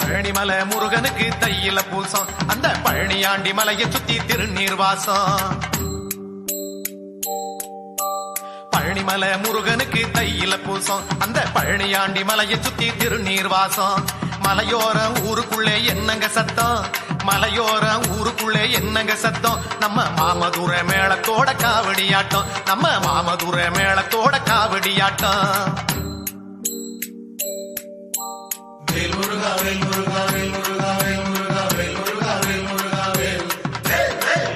பழனிமலை முருகனுக்கு தையில பூசம் அந்த பழனியாண்டி மலையை சுத்தி திருநீர் வாசம். பழனிமலை முருகனுக்கு தையில பூசம் அந்த பழனியாண்டி மலையை சுத்தி திருநீர் வாசம். மலையோர ஊருக்குள்ளே என்னங்க சத்தம், மலையோர ஊருக்குள்ளே என்னங்க சத்தம், நம்ம மாமதுர மேளத்தோட காவடியாட்டம், நம்ம மாமதுர மேளத்தோட காவடியாட்டம். வேல் முருகா வேல் முருகா வேல் முருகா வேல் முருகா வேல் முருகா வேல் முருகா வேல்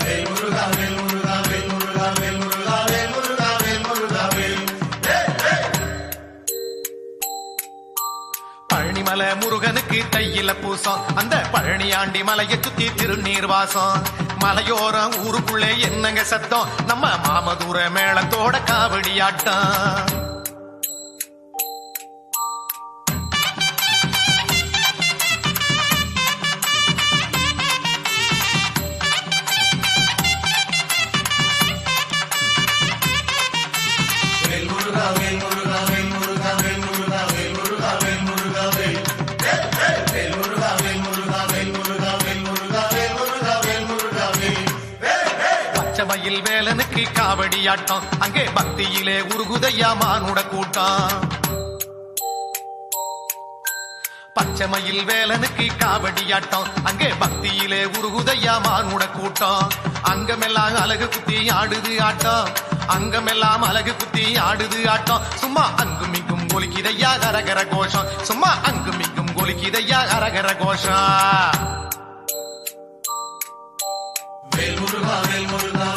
வேல் முருகா வேல் முருகா வேல் முருகா வேல் முருகா வேல் முருகா வேல் முருகா வேல். பழனிமலை முருகனுக்கு தையில பூசம் அந்த பழனியாண்டி மலையை சுத்தி திருநீர் வாசம். மலையோரம் ஊருக்குள்ளே என்னங்க சத்தம், நம்ம மாமதுர மேளத்தோட காவடியாட்டம். பச்சைமயில் வேலனுக்கு காவடியாட்டம் அங்கே பக்தியிலே உருகுதையா மானுட கூட்டம். பச்சைமயில் வேலனுக்கு காவடியாட்டம் அங்கே பக்தியிலே உருகுதையா மானுட கூட்டம். அங்கமெல்லாம் அழகு குத்தி ஆடுது ஆட்டம், அங்கமெல்லாம் அழகு குத்தி ஆடுது ஆட்டம். சும்மா அங்கும் இங்கும் ஒலிக்கிதையா கரகர கோஷம், சும்மா அங்கும் இங்கும் ஒலிக்கிதையா கரகர கோஷம். வேல் முருகா வேல் முருகா